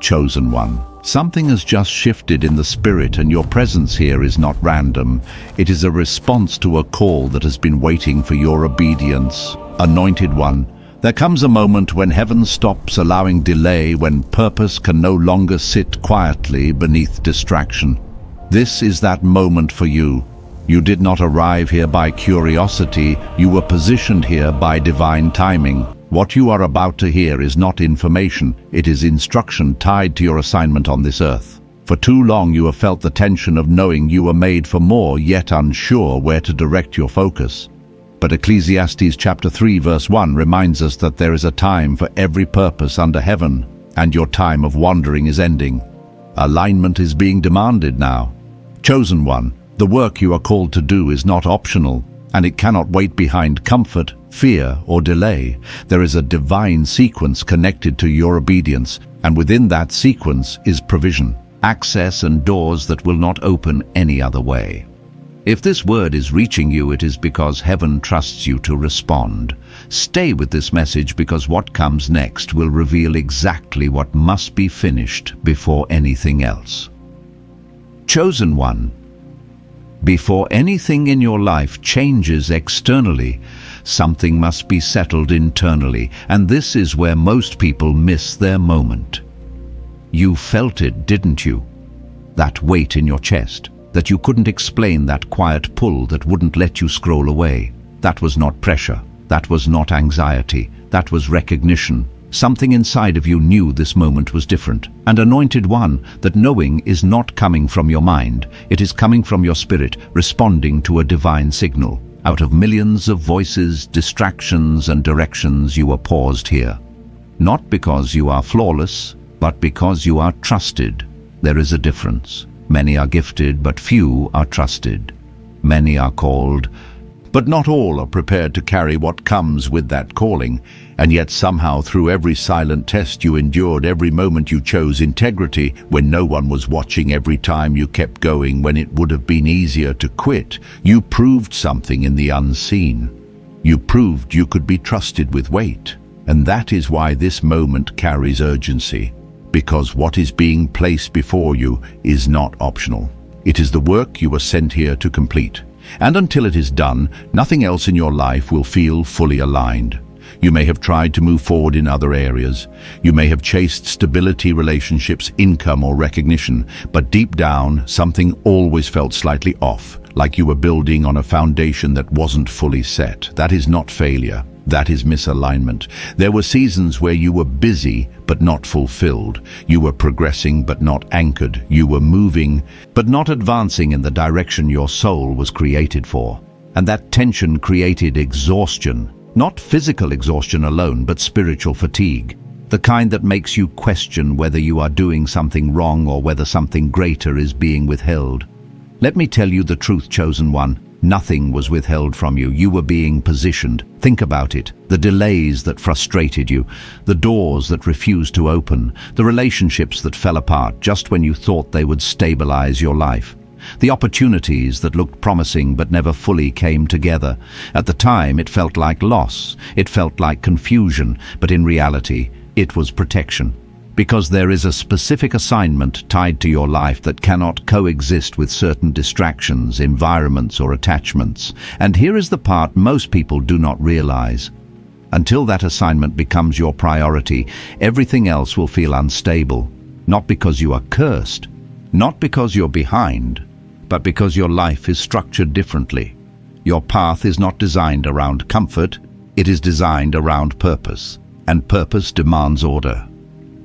Chosen One. Something has just shifted in the spirit, and your presence here is not random. It is a response to a call that has been waiting for your obedience. Anointed One, there comes a moment when heaven stops allowing delay, when purpose can no longer sit quietly beneath distraction. This is that moment for you. You did not arrive here by curiosity, you were positioned here by divine timing. What you are about to hear is not information, it is instruction tied to your assignment on this earth. For too long you have felt the tension of knowing you were made for more, yet unsure where to direct your focus. But Ecclesiastes chapter 3 verse 1 reminds us that there is a time for every purpose under heaven, and your time of wandering is ending. Alignment is being demanded now. Chosen One, the work you are called to do is not optional, and it cannot wait behind comfort, fear, or delay. There is a divine sequence connected to your obedience, and within that sequence is provision, access, and doors that will not open any other way. If this word is reaching you, it is because heaven trusts you to respond. Stay with this message, because what comes next will reveal exactly what must be finished before anything else. Chosen One, before anything in your life changes externally, something must be settled internally, and this is where most people miss their moment. You felt it, didn't you? That weight in your chest, that you couldn't explain, that quiet pull that wouldn't let you scroll away. That was not pressure, that was not anxiety, that was recognition. Something inside of you knew this moment was different. And Anointed One, that knowing is not coming from your mind, it is coming from your spirit, responding to a divine signal. Out of millions of voices, distractions, and directions, you are paused here. Not because you are flawless, but because you are trusted. There is a difference. Many are gifted, but few are trusted. Many are called, but not all are prepared to carry what comes with that calling. And yet somehow, through every silent test you endured, every moment you chose integrity, when no one was watching, every time you kept going when it would have been easier to quit, you proved something in the unseen. You proved you could be trusted with weight. And that is why this moment carries urgency. Because what is being placed before you is not optional. It is the work you were sent here to complete. And until it is done, nothing else in your life will feel fully aligned. You may have tried to move forward in other areas. You may have chased stability, relationships, income, or recognition, but deep down, something always felt slightly off, like you were building on a foundation that wasn't fully set. That is not failure. That is misalignment. There were seasons where you were busy but not fulfilled. You were progressing but not anchored. You were moving but not advancing in the direction your soul was created for. And that tension created exhaustion. Not physical exhaustion alone, but spiritual fatigue. The kind that makes you question whether you are doing something wrong or whether something greater is being withheld. Let me tell you the truth, Chosen One. Nothing was withheld from you. You were being positioned. Think about it. The delays that frustrated you, the doors that refused to open, the relationships that fell apart just when you thought they would stabilize your life, the opportunities that looked promising but never fully came together. At the time, it felt like loss. It felt like confusion, but in reality, it was protection. Because there is a specific assignment tied to your life that cannot coexist with certain distractions, environments, or attachments. And here is the part most people do not realize. Until that assignment becomes your priority, everything else will feel unstable. Not because you are cursed, not because you're behind, but because your life is structured differently. Your path is not designed around comfort, it is designed around purpose. And purpose demands order.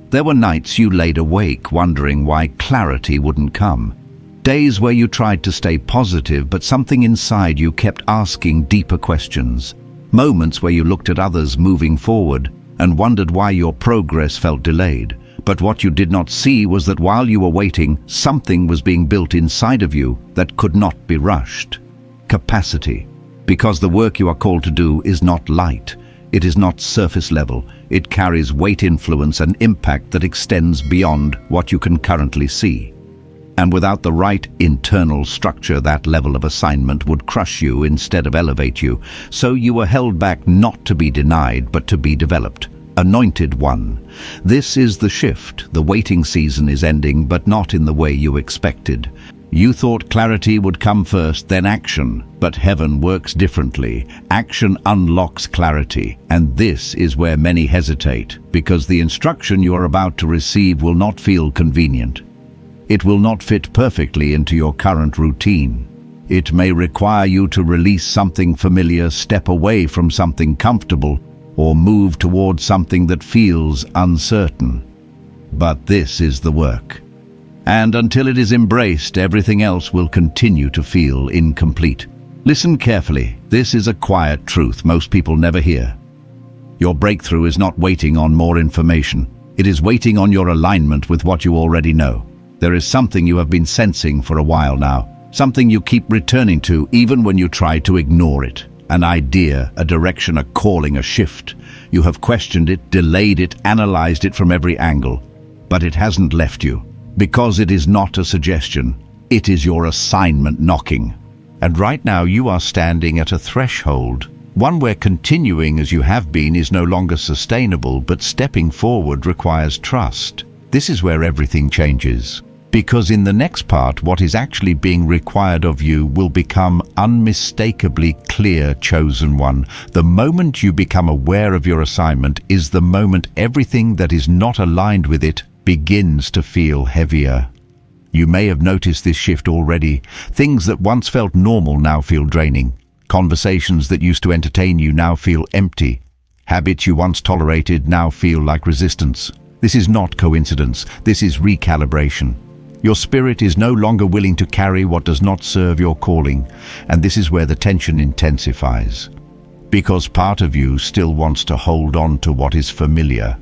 There were nights you laid awake wondering why clarity wouldn't come. Days where you tried to stay positive, but something inside you kept asking deeper questions. Moments where you looked at others moving forward and wondered why your progress felt delayed. But what you did not see was that while you were waiting, something was being built inside of you that could not be rushed. Capacity. Because the work you are called to do is not light. It is not surface level. It carries weight, influence, and impact that extends beyond what you can currently see. And without the right internal structure, that level of assignment would crush you instead of elevate you. So you were held back not to be denied, but to be developed. Anointed One. This is the shift. The waiting season is ending, but not in the way you expected. You thought clarity would come first, then action. But heaven works differently. Action unlocks clarity. And this is where many hesitate, because the instruction you are about to receive will not feel convenient. It will not fit perfectly into your current routine. It may require you to release something familiar, step away from something comfortable, or move towards something that feels uncertain. But this is the work. And until it is embraced, everything else will continue to feel incomplete. Listen carefully. This is a quiet truth most people never hear. Your breakthrough is not waiting on more information. It is waiting on your alignment with what you already know. There is something you have been sensing for a while now, something you keep returning to even when you try to ignore it. An idea, a direction, a calling, a shift. You have questioned it, delayed it, analyzed it from every angle. But it hasn't left you, because it is not a suggestion. It is your assignment knocking. And right now you are standing at a threshold, one where continuing as you have been is no longer sustainable, but stepping forward requires trust. This is where everything changes. Because in the next part, what is actually being required of you will become unmistakably clear, chosen one. The moment you become aware of your assignment is the moment everything that is not aligned with it begins to feel heavier. You may have noticed this shift already. Things that once felt normal now feel draining. Conversations that used to entertain you now feel empty. Habits you once tolerated now feel like resistance. This is not coincidence. This is recalibration. Your spirit is no longer willing to carry what does not serve your calling, and this is where the tension intensifies. Because part of you still wants to hold on to what is familiar.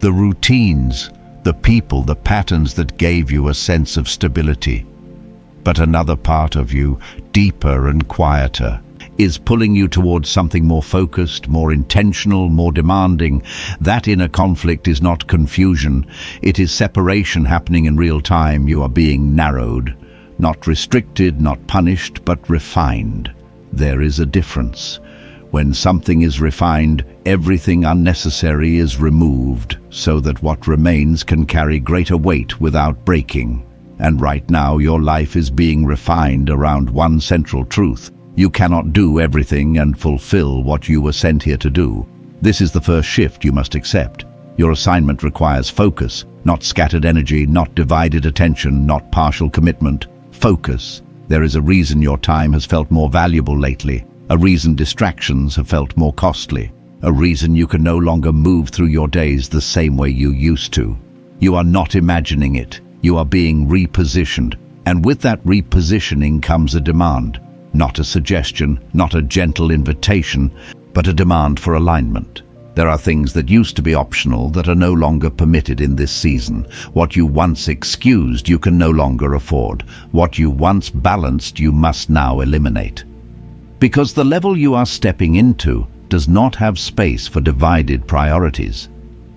The routines, the people, the patterns that gave you a sense of stability. But another part of you, deeper and quieter, is pulling you towards something more focused, more intentional, more demanding. That inner conflict is not confusion. It is separation happening in real time. You are being narrowed, not restricted, not punished, but refined. There is a difference. When something is refined, everything unnecessary is removed, so that what remains can carry greater weight without breaking. And right now, your life is being refined around one central truth. You cannot do everything and fulfill what you were sent here to do. This is the first shift you must accept. Your assignment requires focus, not scattered energy, not divided attention, not partial commitment. Focus. There is a reason your time has felt more valuable lately, a reason distractions have felt more costly, a reason you can no longer move through your days the same way you used to. You are not imagining it. You are being repositioned, and with that repositioning comes a demand. Not a suggestion, not a gentle invitation, but a demand for alignment. There are things that used to be optional that are no longer permitted in this season. What you once excused, you can no longer afford. What you once balanced, you must now eliminate. Because the level you are stepping into does not have space for divided priorities.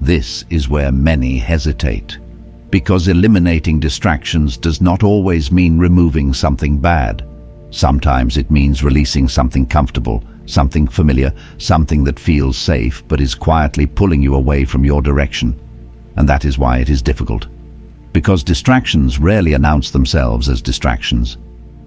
This is where many hesitate. Because eliminating distractions does not always mean removing something bad. Sometimes it means releasing something comfortable, something familiar, something that feels safe but is quietly pulling you away from your direction. And that is why it is difficult. Because distractions rarely announce themselves as distractions.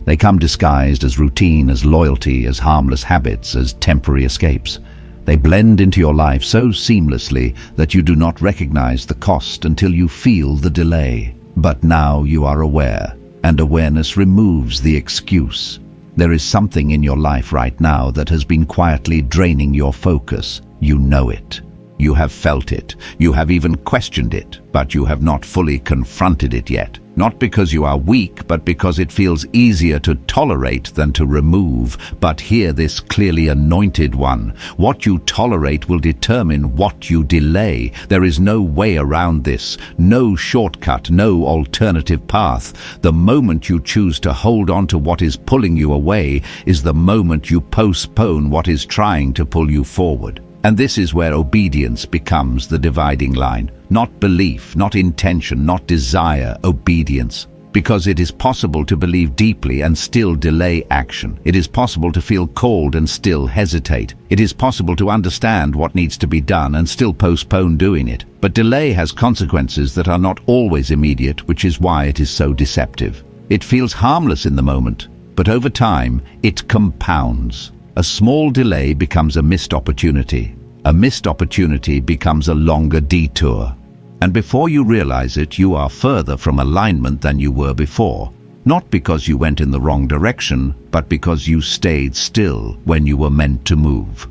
They come disguised as routine, as loyalty, as harmless habits, as temporary escapes. They blend into your life so seamlessly that you do not recognize the cost until you feel the delay. But now you are aware. And awareness removes the excuse. There is something in your life right now that has been quietly draining your focus. You know it. You have felt it. You have even questioned it, but you have not fully confronted it yet. Not because you are weak, but because it feels easier to tolerate than to remove. But hear this clearly, anointed one. What you tolerate will determine what you delay. There is no way around this, no shortcut, no alternative path. The moment you choose to hold on to what is pulling you away is the moment you postpone what is trying to pull you forward. And this is where obedience becomes the dividing line. Not belief, not intention, not desire, obedience. Because it is possible to believe deeply and still delay action. It is possible to feel called and still hesitate. It is possible to understand what needs to be done and still postpone doing it. But delay has consequences that are not always immediate, which is why it is so deceptive. It feels harmless in the moment, but over time, it compounds. A small delay becomes a missed opportunity. A missed opportunity becomes a longer detour. And before you realize it, you are further from alignment than you were before. Not because you went in the wrong direction, but because you stayed still when you were meant to move.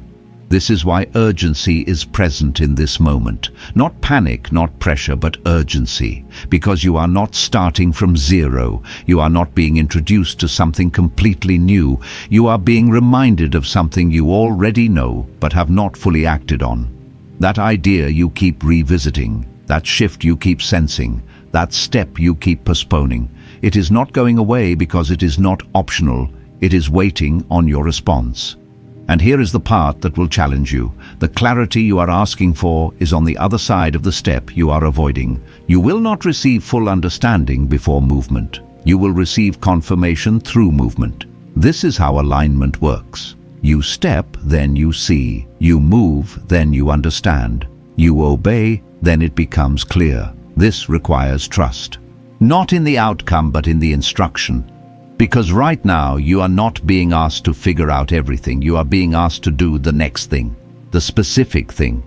This is why urgency is present in this moment. Not panic, not pressure, but urgency. Because you are not starting from zero. You are not being introduced to something completely new. You are being reminded of something you already know, but have not fully acted on. That idea you keep revisiting. That shift you keep sensing, that step you keep postponing. It is not going away because it is not optional. It is waiting on your response. And here is the part that will challenge you. The clarity you are asking for is on the other side of the step you are avoiding. You will not receive full understanding before movement. You will receive confirmation through movement. This is how alignment works. You step, then you see. You move, then you understand. You obey, then it becomes clear. This requires trust. Not in the outcome, but in the instruction. Because right now, you are not being asked to figure out everything. You are being asked to do the next thing, the specific thing,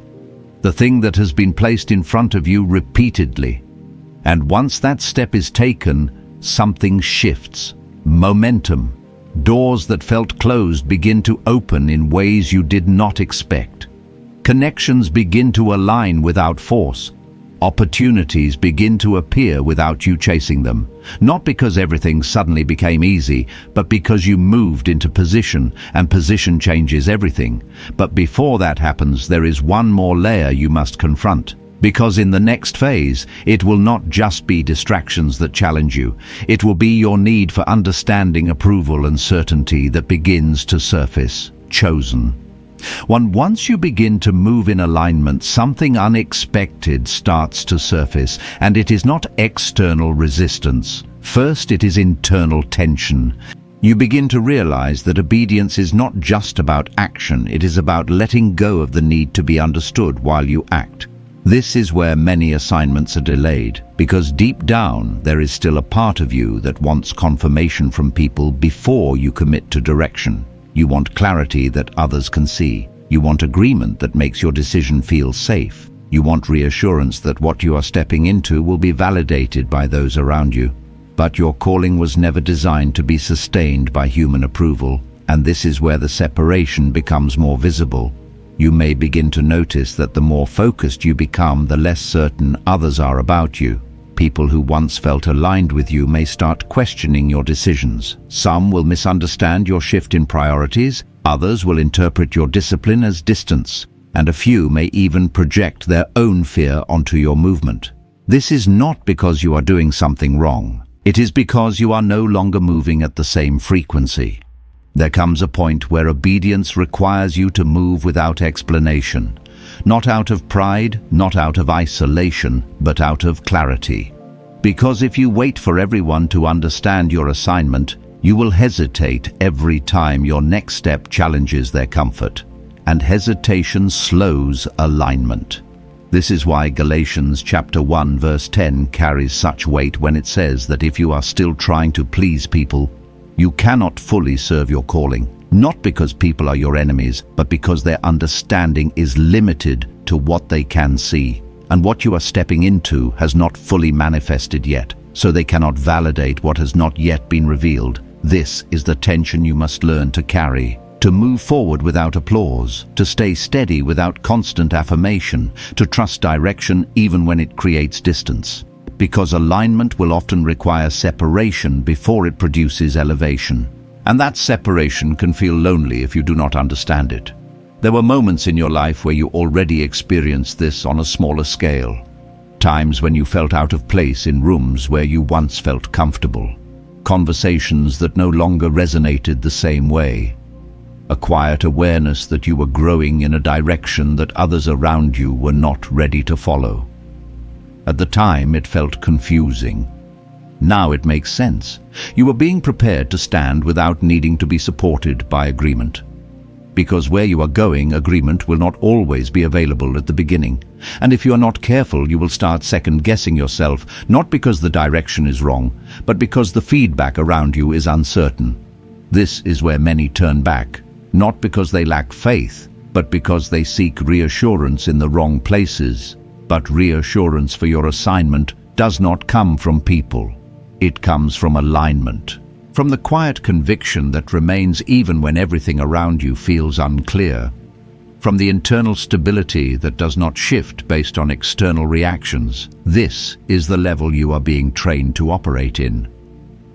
the thing that has been placed in front of you repeatedly. And once that step is taken, something shifts. Momentum. Doors that felt closed begin to open in ways you did not expect. Connections begin to align without force. Opportunities begin to appear without you chasing them. Not because everything suddenly became easy, but because you moved into position, and position changes everything. But before that happens, there is one more layer you must confront. Because in the next phase, it will not just be distractions that challenge you. It will be your need for understanding, approval, and certainty that begins to surface. Chosen. Once you begin to move in alignment, something unexpected starts to surface, and it is not external resistance. First, it is internal tension. You begin to realize that obedience is not just about action, it is about letting go of the need to be understood while you act. This is where many assignments are delayed, because deep down there is still a part of you that wants confirmation from people before you commit to direction. You want clarity that others can see. You want agreement that makes your decision feel safe. You want reassurance that what you are stepping into will be validated by those around you. But your calling was never designed to be sustained by human approval, and this is where the separation becomes more visible. You may begin to notice that the more focused you become, the less certain others are about you. People who once felt aligned with you may start questioning your decisions. Some will misunderstand your shift in priorities, others will interpret your discipline as distance, and a few may even project their own fear onto your movement. This is not because you are doing something wrong. It is because you are no longer moving at the same frequency. There comes a point where obedience requires you to move without explanation. Not out of pride, not out of isolation, but out of clarity. Because if you wait for everyone to understand your assignment, you will hesitate every time your next step challenges their comfort. And hesitation slows alignment. This is why Galatians chapter 1 verse 10 carries such weight when it says that if you are still trying to please people, you cannot fully serve your calling. Not because people are your enemies, but because their understanding is limited to what they can see. And what you are stepping into has not fully manifested yet, so they cannot validate what has not yet been revealed. This is the tension you must learn to carry. To move forward without applause, to stay steady without constant affirmation, to trust direction even when it creates distance. Because alignment will often require separation before it produces elevation. And that separation can feel lonely if you do not understand it. There were moments in your life where you already experienced this on a smaller scale. Times when you felt out of place in rooms where you once felt comfortable. Conversations that no longer resonated the same way. A quiet awareness that you were growing in a direction that others around you were not ready to follow. At the time, it felt confusing. Now it makes sense. You are being prepared to stand without needing to be supported by agreement. Because where you are going, agreement will not always be available at the beginning. And if you are not careful, you will start second-guessing yourself, not because the direction is wrong, but because the feedback around you is uncertain. This is where many turn back, not because they lack faith, but because they seek reassurance in the wrong places. But reassurance for your assignment does not come from people. It comes from alignment. From the quiet conviction that remains even when everything around you feels unclear. From the internal stability that does not shift based on external reactions. This is the level you are being trained to operate in.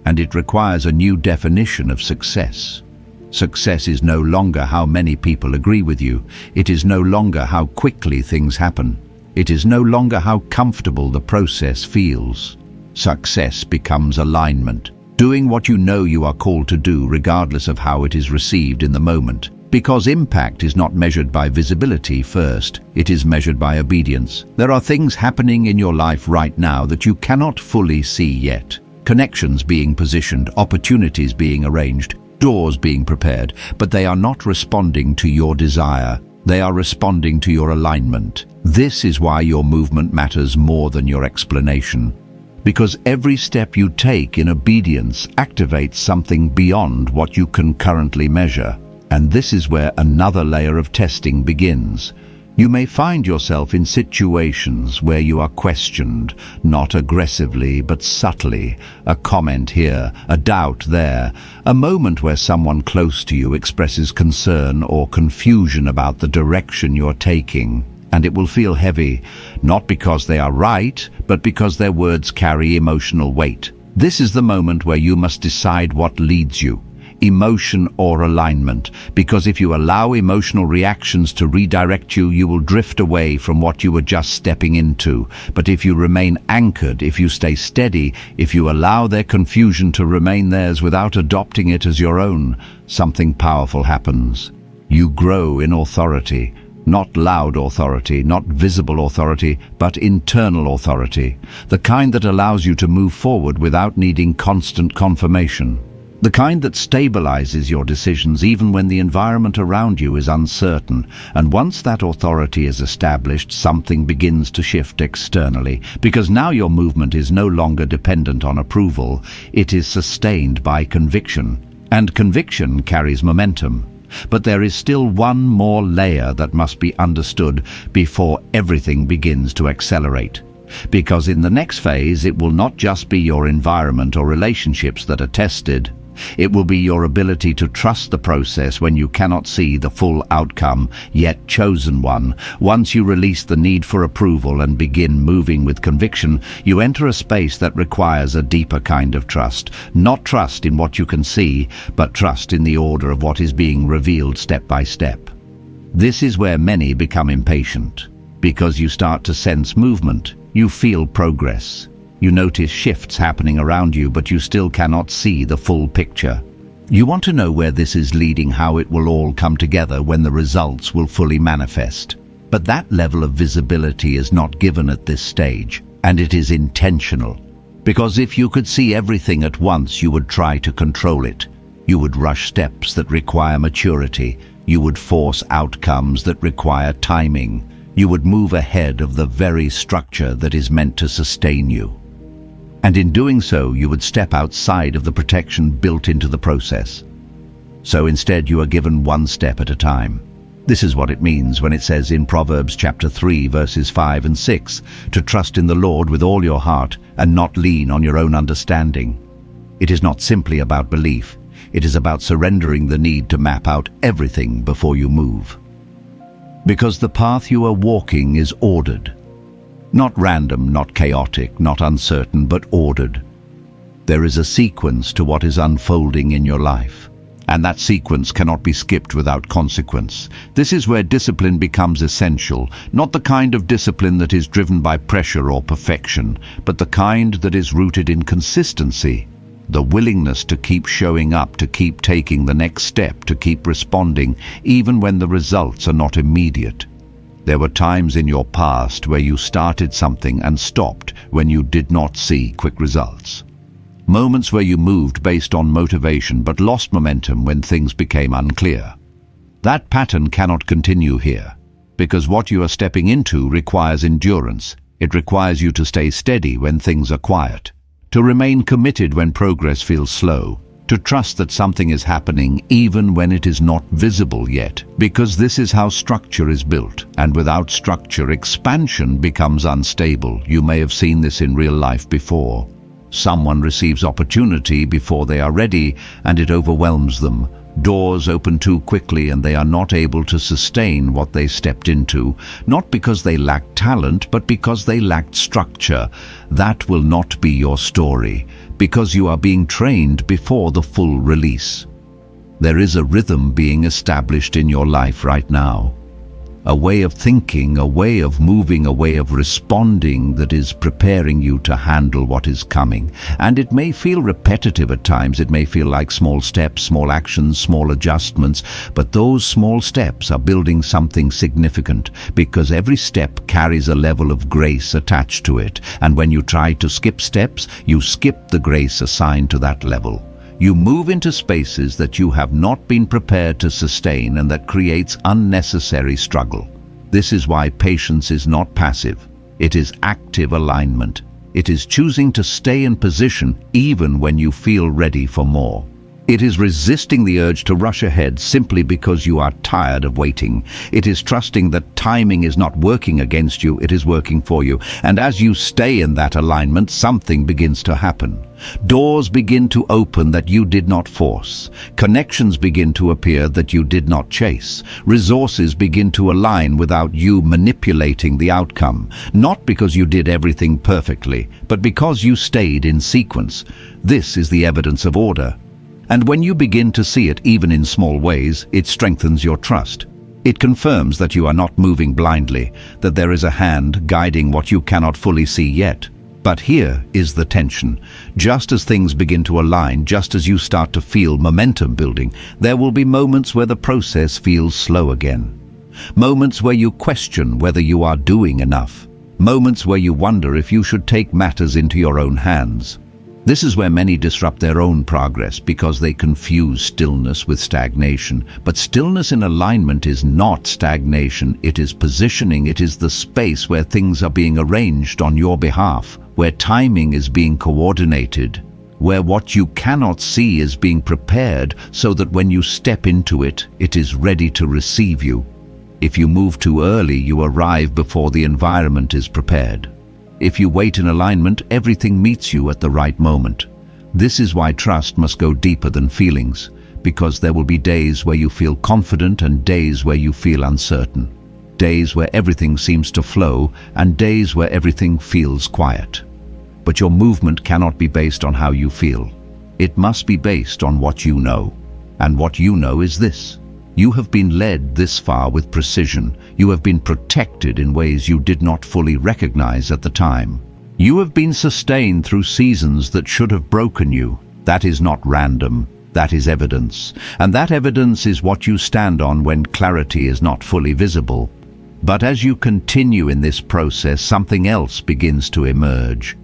And it requires a new definition of success. Success is no longer how many people agree with you. It is no longer how quickly things happen. It is no longer how comfortable the process feels. Success becomes alignment. Doing what you know you are called to do regardless of how it is received in the moment. Because impact is not measured by visibility first, it is measured by obedience. There are things happening in your life right now that you cannot fully see yet. Connections being positioned, opportunities being arranged, doors being prepared, but they are not responding to your desire. They are responding to your alignment. This is why your movement matters more than your explanation. Because every step you take in obedience activates something beyond what you can currently measure. And this is where another layer of testing begins. You may find yourself in situations where you are questioned, not aggressively but subtly. A comment here, a doubt there, a moment where someone close to you expresses concern or confusion about the direction you're taking. And it will feel heavy, not because they are right, but because their words carry emotional weight. This is the moment where you must decide what leads you, emotion or alignment, because if you allow emotional reactions to redirect you, you will drift away from what you were just stepping into. But if you remain anchored, if you stay steady, if you allow their confusion to remain theirs without adopting it as your own, something powerful happens. You grow in authority. Not loud authority, not visible authority, but internal authority. The kind that allows you to move forward without needing constant confirmation. The kind that stabilizes your decisions even when the environment around you is uncertain. And once that authority is established, something begins to shift externally. Because now your movement is no longer dependent on approval. It is sustained by conviction. And conviction carries momentum. But there is still one more layer that must be understood before everything begins to accelerate. Because in the next phase, it will not just be your environment or relationships that are tested. It will be your ability to trust the process when you cannot see the full outcome, yet chosen one. Once you release the need for approval and begin moving with conviction, you enter a space that requires a deeper kind of trust. Not trust in what you can see, but trust in the order of what is being revealed step by step. This is where many become impatient. Because you start to sense movement, you feel progress. You notice shifts happening around you, but you still cannot see the full picture. You want to know where this is leading, how it will all come together when the results will fully manifest. But that level of visibility is not given at this stage, and it is intentional. Because if you could see everything at once, you would try to control it. You would rush steps that require maturity. You would force outcomes that require timing. You would move ahead of the very structure that is meant to sustain you. And in doing so, you would step outside of the protection built into the process. So instead, you are given one step at a time. This is what it means when it says in Proverbs chapter 3, verses 5 and 6, to trust in the Lord with all your heart and not lean on your own understanding. It is not simply about belief. It is about surrendering the need to map out everything before you move. Because the path you are walking is ordered. Not random, not chaotic, not uncertain, but ordered. There is a sequence to what is unfolding in your life. And that sequence cannot be skipped without consequence. This is where discipline becomes essential, not the kind of discipline that is driven by pressure or perfection, but the kind that is rooted in consistency. The willingness to keep showing up, to keep taking the next step, to keep responding, even when the results are not immediate. There were times in your past where you started something and stopped when you did not see quick results. Moments where you moved based on motivation but lost momentum when things became unclear. That pattern cannot continue here, because what you are stepping into requires endurance. It requires you to stay steady when things are quiet, to remain committed when progress feels slow, to trust that something is happening even when it is not visible yet, because this is how structure is built, and without structure, expansion becomes unstable. You may have seen this in real life before. Someone receives opportunity before they are ready, and it overwhelms them. Doors open too quickly and they are not able to sustain what they stepped into, not because they lacked talent, but because they lacked structure. That will not be your story, because you are being trained before the full release. There is a rhythm being established in your life right now. A way of thinking, a way of moving, a way of responding that is preparing you to handle what is coming. And it may feel repetitive at times. It may feel like small steps, small actions, small adjustments, but those small steps are building something significant, because every step carries a level of grace attached to it. And when you try to skip steps, you skip the grace assigned to that level. You move into spaces that you have not been prepared to sustain, and that creates unnecessary struggle. This is why patience is not passive. It is active alignment. It is choosing to stay in position even when you feel ready for more. It is resisting the urge to rush ahead simply because you are tired of waiting. It is trusting that timing is not working against you, it is working for you. And as you stay in that alignment, something begins to happen. Doors begin to open that you did not force. Connections begin to appear that you did not chase. Resources begin to align without you manipulating the outcome. Not because you did everything perfectly, but because you stayed in sequence. This is the evidence of order. And when you begin to see it even in small ways, it strengthens your trust. It confirms that you are not moving blindly, that there is a hand guiding what you cannot fully see yet. But here is the tension. Just as things begin to align, just as you start to feel momentum building, there will be moments where the process feels slow again. Moments where you question whether you are doing enough. Moments where you wonder if you should take matters into your own hands. This is where many disrupt their own progress, because they confuse stillness with stagnation. But stillness in alignment is not stagnation, it is positioning. It is the space where things are being arranged on your behalf, where timing is being coordinated, where what you cannot see is being prepared so that when you step into it, it is ready to receive you. If you move too early, you arrive before the environment is prepared. If you wait in alignment, everything meets you at the right moment. This is why trust must go deeper than feelings, because there will be days where you feel confident and days where you feel uncertain. Days where everything seems to flow and days where everything feels quiet. But your movement cannot be based on how you feel. It must be based on what you know. And what you know is this: you have been led this far with precision. You have been protected in ways you did not fully recognize at the time. You have been sustained through seasons that should have broken you. That is not random. That is evidence. And that evidence is what you stand on when clarity is not fully visible. But as you continue in this process, something else begins to emerge.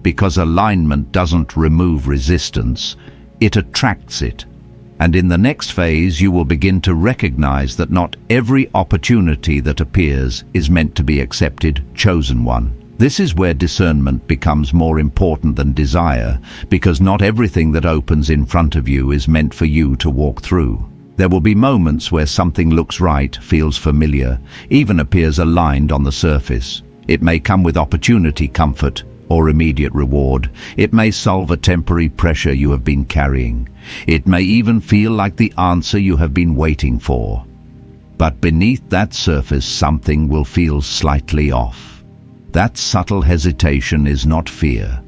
Because alignment doesn't remove resistance, it attracts it. And in the next phase, you will begin to recognize that not every opportunity that appears is meant to be accepted, chosen one. This is where discernment becomes more important than desire, because not everything that opens in front of you is meant for you to walk through. There will be moments where something looks right, feels familiar, even appears aligned on the surface. It may come with opportunity, comfort, or immediate reward. It may solve a temporary pressure you have been carrying. It may even feel like the answer you have been waiting for. But beneath that surface, something will feel slightly off. That subtle hesitation is not fear.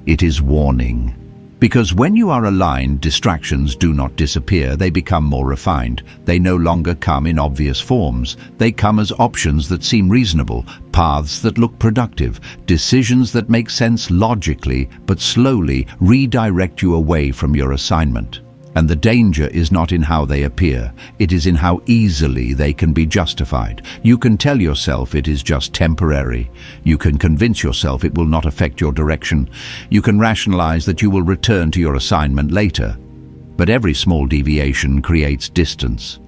It is warning. Because when you are aligned, distractions do not disappear. They become more refined. They no longer come in obvious forms. They come as options that seem reasonable, paths that look productive, decisions that make sense logically, but slowly redirect you away from your assignment. And the danger is not in how they appear, it is in how easily they can be justified. You can tell yourself it is just temporary. You can convince yourself it will not affect your direction. You can rationalize that you will return to your assignment later. But every small deviation creates distance.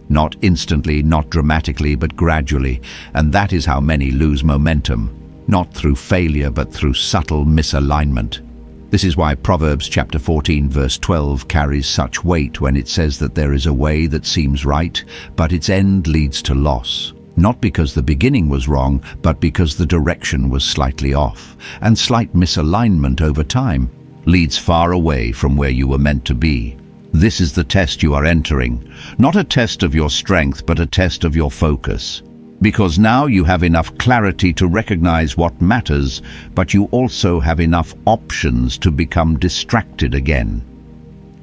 Not instantly, not dramatically, but gradually. And that is how many lose momentum. Not through failure, but through subtle misalignment. This is why Proverbs chapter 14 verse 12 carries such weight when it says that there is a way that seems right, but its end leads to loss. Not because the beginning was wrong, but because the direction was slightly off. And slight misalignment over time leads far away from where you were meant to be. This is the test you are entering. Not a test of your strength, but a test of your focus. Because now you have enough clarity to recognize what matters, but you also have enough options to become distracted again.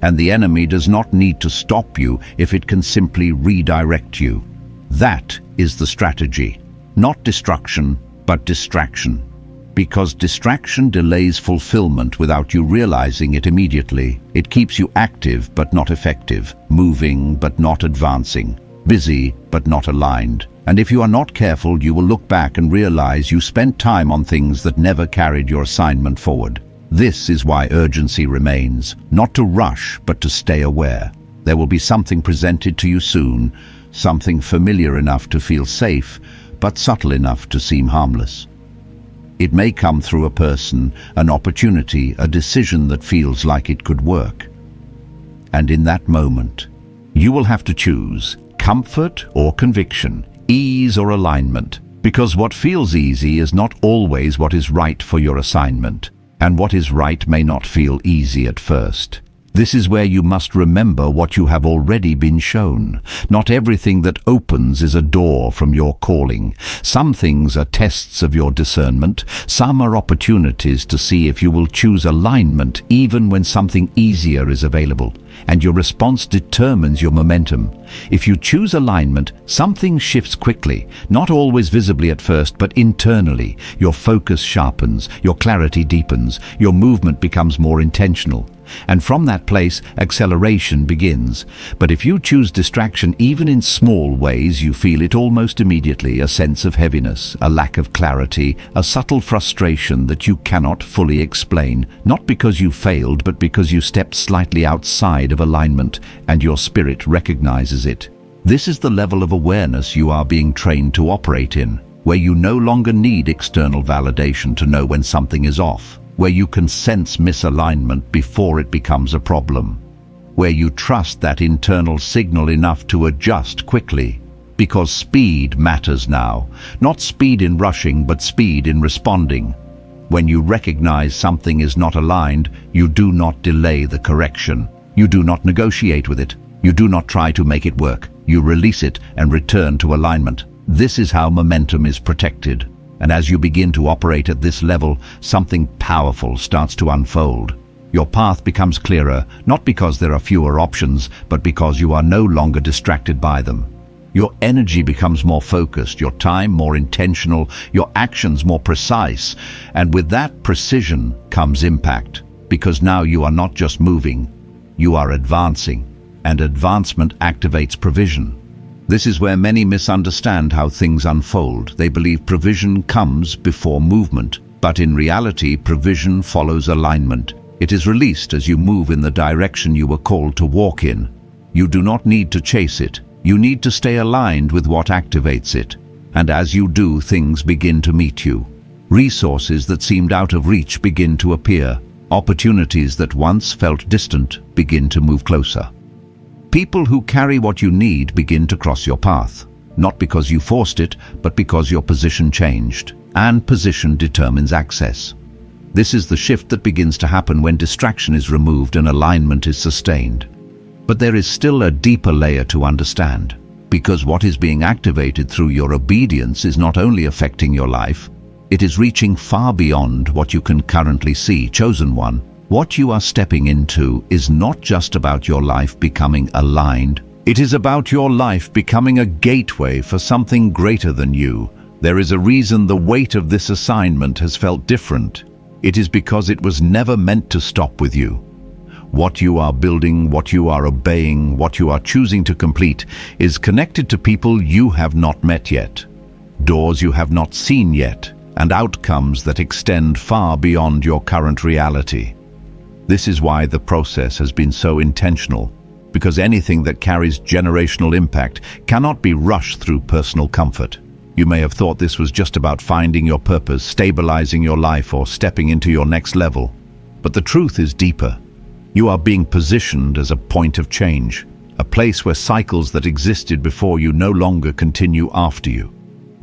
And the enemy does not need to stop you if it can simply redirect you. That is the strategy. Not destruction, but distraction. Because distraction delays fulfillment without you realizing it immediately. It keeps you active but not effective, moving but not advancing, busy but not aligned. And if you are not careful, you will look back and realize you spent time on things that never carried your assignment forward. This is why urgency remains, not to rush, but to stay aware. There will be something presented to you soon, something familiar enough to feel safe, but subtle enough to seem harmless. It may come through a person, an opportunity, a decision that feels like it could work. And in that moment, you will have to choose comfort or conviction, ease or alignment, because what feels easy is not always what is right for your assignment, and what is right may not feel easy at first. This is where you must remember what you have already been shown. Not everything that opens is a door from your calling. Some things are tests of your discernment. Some are opportunities to see if you will choose alignment even when something easier is available. And your response determines your momentum. If you choose alignment, something shifts quickly, not always visibly at first, but internally. Your focus sharpens, your clarity deepens, your movement becomes more intentional. And from that place, acceleration begins. But if you choose distraction, even in small ways, you feel it almost immediately, a sense of heaviness, a lack of clarity, a subtle frustration that you cannot fully explain, not because you failed, but because you stepped slightly outside of alignment, and your spirit recognizes it. This is the level of awareness you are being trained to operate in, where you no longer need external validation to know when something is off, where you can sense misalignment before it becomes a problem, where you trust that internal signal enough to adjust quickly. Because speed matters now, not speed in rushing, but speed in responding. When you recognize something is not aligned, you do not delay the correction. You do not negotiate with it. You do not try to make it work. You release it and return to alignment. This is how momentum is protected. And as you begin to operate at this level, something powerful starts to unfold. Your path becomes clearer, not because there are fewer options, but because you are no longer distracted by them. Your energy becomes more focused, your time more intentional, your actions more precise. And with that precision comes impact, because now you are not just moving, you are advancing, and advancement activates provision. This is where many misunderstand how things unfold. They believe provision comes before movement, but in reality, provision follows alignment. It is released as you move in the direction you were called to walk in. You do not need to chase it. You need to stay aligned with what activates it. And as you do, things begin to meet you. Resources that seemed out of reach begin to appear. Opportunities that once felt distant begin to move closer. People who carry what you need begin to cross your path, not because you forced it, but because your position changed, and position determines access. This is the shift that begins to happen when distraction is removed and alignment is sustained. But there is still a deeper layer to understand, because what is being activated through your obedience is not only affecting your life, it is reaching far beyond what you can currently see. Chosen one, what you are stepping into is not just about your life becoming aligned. It is about your life becoming a gateway for something greater than you. There is a reason the weight of this assignment has felt different. It is because it was never meant to stop with you. What you are building, what you are obeying, what you are choosing to complete is connected to people you have not met yet, doors you have not seen yet, and outcomes that extend far beyond your current reality. This is why the process has been so intentional, because anything that carries generational impact cannot be rushed through personal comfort. You may have thought this was just about finding your purpose, stabilizing your life, or stepping into your next level. But the truth is deeper. You are being positioned as a point of change, a place where cycles that existed before you no longer continue after you.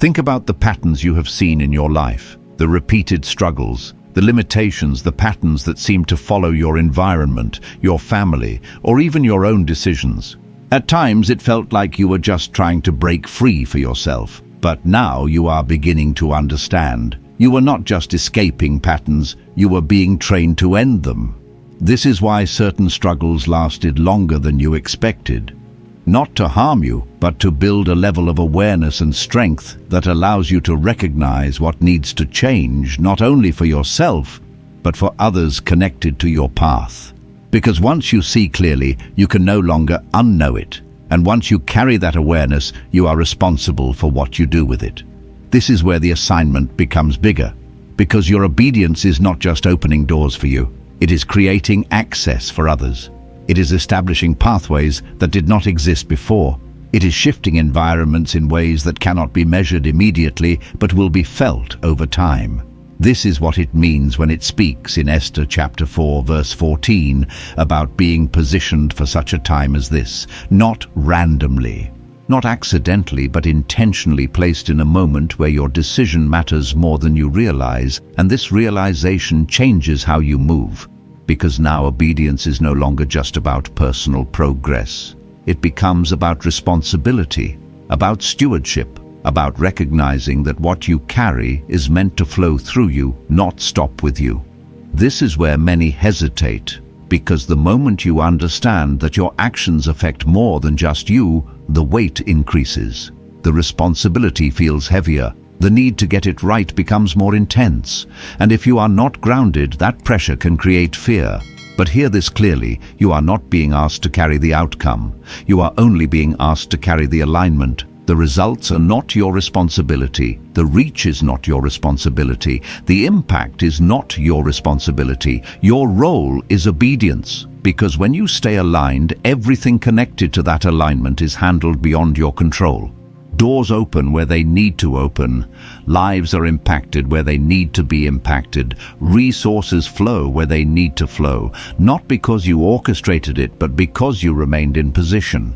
Think about the patterns you have seen in your life, the repeated struggles, the limitations, the patterns that seem to follow your environment, your family, or even your own decisions. At times it felt like you were just trying to break free for yourself, but now you are beginning to understand. You were not just escaping patterns, you were being trained to end them. This is why certain struggles lasted longer than you expected. Not to harm you, but to build a level of awareness and strength that allows you to recognize what needs to change, not only for yourself, but for others connected to your path. Because once you see clearly, you can no longer unknow it. And once you carry that awareness, you are responsible for what you do with it. This is where the assignment becomes bigger, because your obedience is not just opening doors for you. It is creating access for others. It is establishing pathways that did not exist before. It is shifting environments in ways that cannot be measured immediately, but will be felt over time. This is what it means when it speaks in Esther chapter 4, verse 14, about being positioned for such a time as this, not randomly, not accidentally, but intentionally placed in a moment where your decision matters more than you realize, and this realization changes how you move. Because now obedience is no longer just about personal progress. It becomes about responsibility, about stewardship, about recognizing that what you carry is meant to flow through you, not stop with you. This is where many hesitate, because the moment you understand that your actions affect more than just you, the weight increases. The responsibility feels heavier. The need to get it right becomes more intense, and if you are not grounded, that pressure can create fear. But hear this clearly, you are not being asked to carry the outcome. You are only being asked to carry the alignment. The results are not your responsibility. The reach is not your responsibility. The impact is not your responsibility. Your role is obedience, because when you stay aligned, everything connected to that alignment is handled beyond your control. Doors open where they need to open. Lives are impacted where they need to be impacted. Resources flow where they need to flow, not because you orchestrated it, but because you remained in position.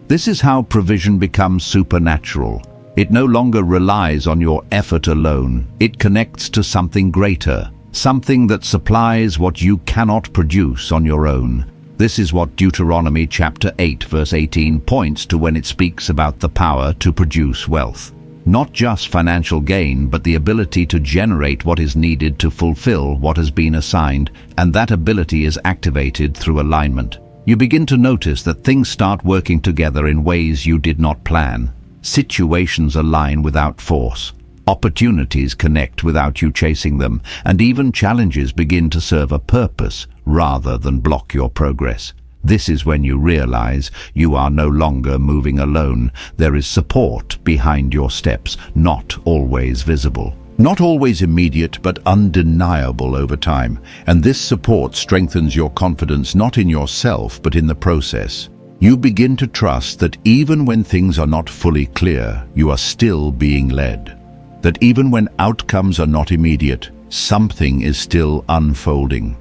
This is how provision becomes supernatural. It no longer relies on your effort alone. It connects to something greater, something that supplies what you cannot produce on your own. This is what Deuteronomy chapter 8 verse 18 points to when it speaks about the power to produce wealth. Not just financial gain, but the ability to generate what is needed to fulfill what has been assigned, and that ability is activated through alignment. You begin to notice that things start working together in ways you did not plan. Situations align without force. Opportunities connect without you chasing them, and even challenges begin to serve a purpose rather than block your progress. This is when you realize you are no longer moving alone. There is support behind your steps, not always visible. Not always immediate, but undeniable over time. And this support strengthens your confidence not in yourself, but in the process. You begin to trust that even when things are not fully clear, you are still being led. That even when outcomes are not immediate, something is still unfolding.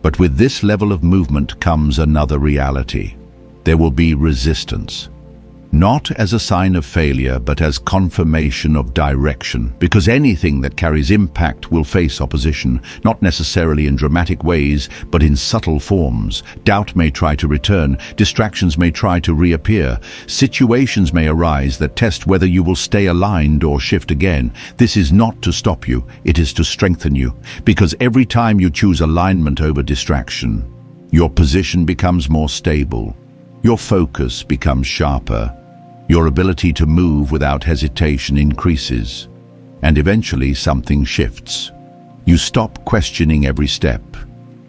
But with this level of movement comes another reality. There will be resistance. Not as a sign of failure, but as confirmation of direction. Because anything that carries impact will face opposition, not necessarily in dramatic ways, but in subtle forms. Doubt may try to return, distractions may try to reappear, situations may arise that test whether you will stay aligned or shift again. This is not to stop you, it is to strengthen you. Because every time you choose alignment over distraction, your position becomes more stable, your focus becomes sharper, your ability to move without hesitation increases, and eventually something shifts. You stop questioning every step.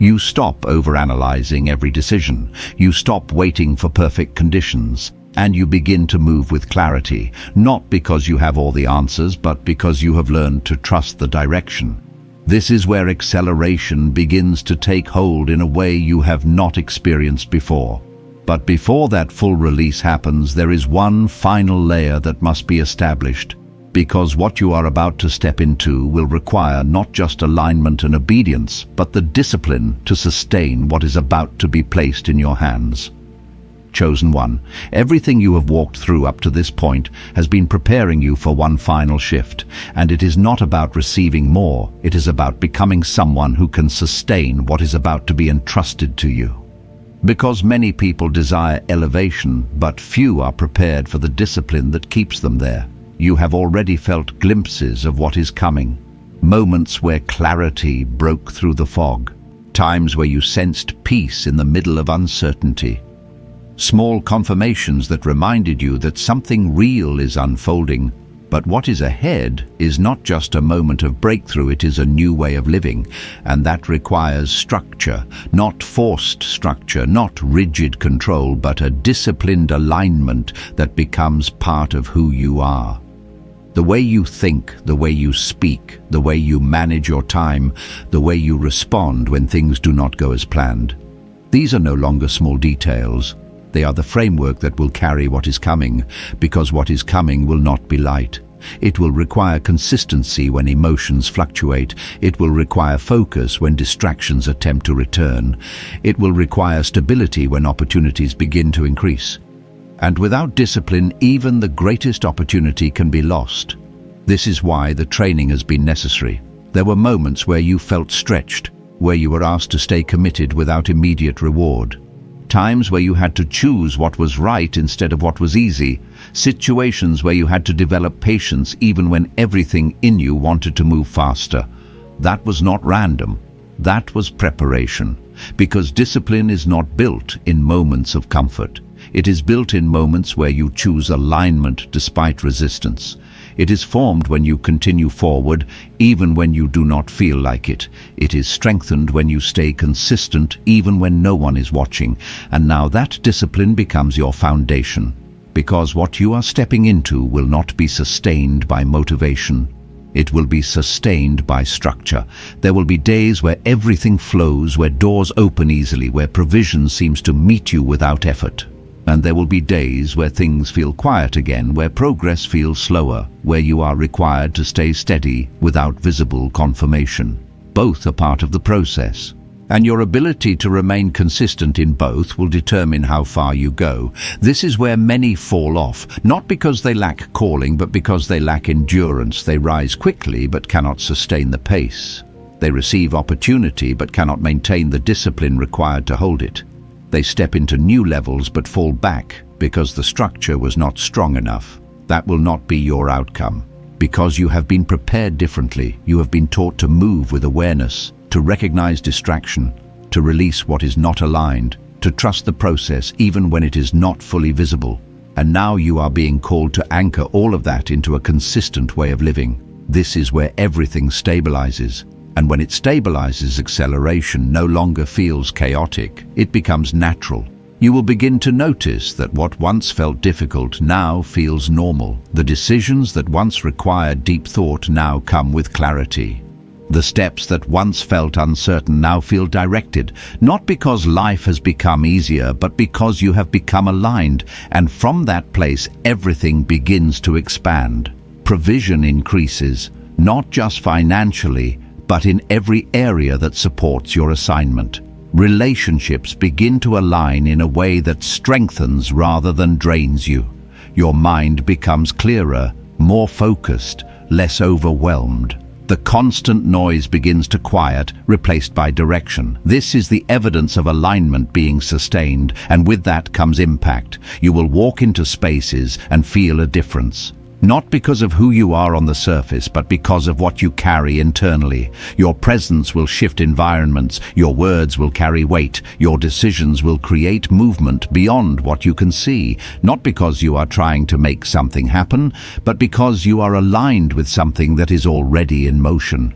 You stop overanalyzing every decision. You stop waiting for perfect conditions. And you begin to move with clarity, not because you have all the answers, but because you have learned to trust the direction. This is where acceleration begins to take hold in a way you have not experienced before. But before that full release happens, there is one final layer that must be established, because what you are about to step into will require not just alignment and obedience, but the discipline to sustain what is about to be placed in your hands. Chosen one, everything you have walked through up to this point has been preparing you for one final shift, and it is not about receiving more, it is about becoming someone who can sustain what is about to be entrusted to you. Because many people desire elevation, but few are prepared for the discipline that keeps them there. You have already felt glimpses of what is coming, moments where clarity broke through the fog, times where you sensed peace in the middle of uncertainty. Small confirmations that reminded you that something real is unfolding, but what is ahead is not just a moment of breakthrough, it is a new way of living, and that requires structure, not forced structure, not rigid control, but a disciplined alignment that becomes part of who you are. The way you think, the way you speak, the way you manage your time, the way you respond when things do not go as planned. These are no longer small details. They are the framework that will carry what is coming, because what is coming will not be light. It will require consistency when emotions fluctuate. It will require focus when distractions attempt to return. It will require stability when opportunities begin to increase. And without discipline, even the greatest opportunity can be lost. This is why the training has been necessary. There were moments where you felt stretched, where you were asked to stay committed without immediate reward. Times where you had to choose what was right instead of what was easy. Situations where you had to develop patience even when everything in you wanted to move faster. That was not random. That was preparation. Because discipline is not built in moments of comfort. It is built in moments where you choose alignment despite resistance. It is formed when you continue forward, even when you do not feel like it. It is strengthened when you stay consistent, even when no one is watching. And now that discipline becomes your foundation. Because what you are stepping into will not be sustained by motivation. It will be sustained by structure. There will be days where everything flows, where doors open easily, where provision seems to meet you without effort. And there will be days where things feel quiet again, where progress feels slower, where you are required to stay steady without visible confirmation. Both are part of the process. And your ability to remain consistent in both will determine how far you go. This is where many fall off, not because they lack calling, but because they lack endurance. They rise quickly but cannot sustain the pace. They receive opportunity but cannot maintain the discipline required to hold it. They step into new levels but fall back because the structure was not strong enough. That will not be your outcome. Because you have been prepared differently, you have been taught to move with awareness, to recognize distraction, to release what is not aligned, to trust the process even when it is not fully visible. And now you are being called to anchor all of that into a consistent way of living. This is where everything stabilizes. And when it stabilizes, acceleration no longer feels chaotic. It becomes natural. You will begin to notice that what once felt difficult now feels normal. The decisions that once required deep thought now come with clarity. The steps that once felt uncertain now feel directed, not because life has become easier, but because you have become aligned, and from that place everything begins to expand. Provision increases, not just financially, but in every area that supports your assignment. Relationships begin to align in a way that strengthens rather than drains you. Your mind becomes clearer, more focused, less overwhelmed. The constant noise begins to quiet, replaced by direction. This is the evidence of alignment being sustained, and with that comes impact. You will walk into spaces and feel a difference. Not because of who you are on the surface, but because of what you carry internally. Your presence will shift environments, your words will carry weight, your decisions will create movement beyond what you can see, not because you are trying to make something happen, but because you are aligned with something that is already in motion.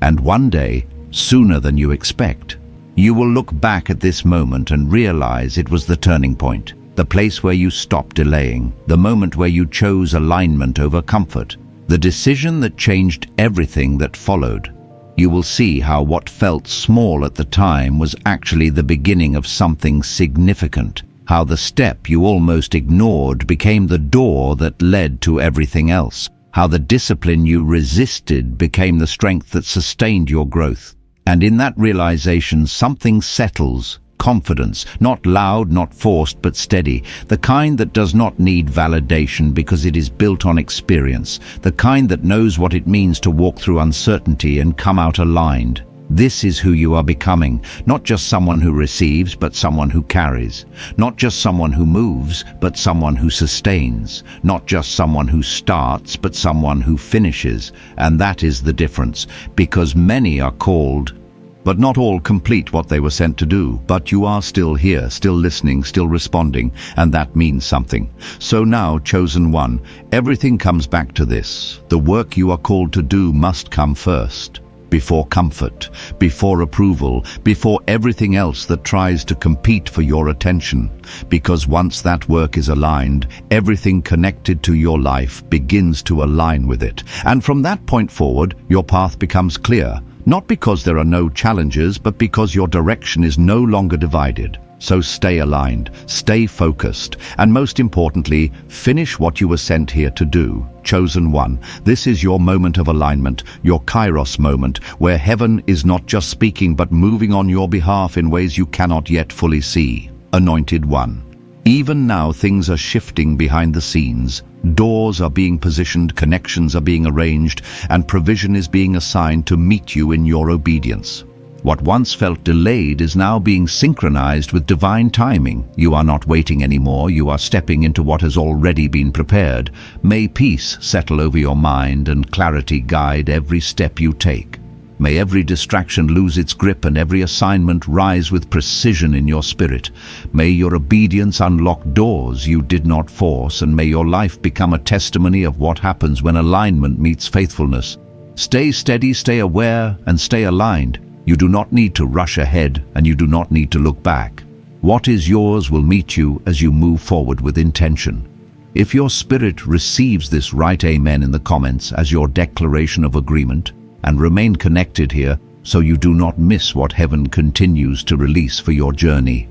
And one day, sooner than you expect, You will look back at this moment and realize it was the turning point, the place where you stopped delaying, the moment where you chose alignment over comfort, the decision that changed everything that followed. You will see how what felt small at the time was actually the beginning of something significant, how the step you almost ignored became the door that led to everything else, how the discipline you resisted became the strength that sustained your growth. And in that realization, something settles. Confidence, not loud, not forced, but steady, the kind that does not need validation because it is built on experience, the kind that knows what it means to walk through uncertainty and come out aligned. This is who you are becoming, not just someone who receives, but someone who carries, not just someone who moves, but someone who sustains, not just someone who starts, but someone who finishes. And that is the difference, because many are called, but not all complete what they were sent to do. But you are still here, still listening, still responding, and that means something. So now, chosen one, everything comes back to this. The work you are called to do must come first. Before comfort, before approval, before everything else that tries to compete for your attention. Because once that work is aligned, everything connected to your life begins to align with it. And from that point forward, your path becomes clear. Not because there are no challenges, but because your direction is no longer divided. So stay aligned, stay focused, and most importantly, finish what you were sent here to do. Chosen one, this is your moment of alignment, your Kairos moment, where heaven is not just speaking but moving on your behalf in ways you cannot yet fully see. Anointed one. Even now things are shifting behind the scenes. Doors are being positioned, connections are being arranged, and provision is being assigned to meet you in your obedience. What once felt delayed is now being synchronized with divine timing. You are not waiting anymore, you are stepping into what has already been prepared. May peace settle over your mind and clarity guide every step you take. May every distraction lose its grip and every assignment rise with precision in your spirit. May your obedience unlock doors you did not force, and may your life become a testimony of what happens when alignment meets faithfulness. Stay steady, stay aware, and stay aligned. You do not need to rush ahead, and you do not need to look back. What is yours will meet you as you move forward with intention. If your spirit receives this, write amen in the comments as your declaration of agreement, and remain connected here so you do not miss what heaven continues to release for your journey.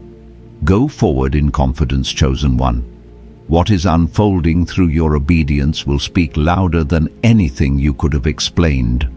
Go forward in confidence, chosen one. What is unfolding through your obedience will speak louder than anything you could have explained.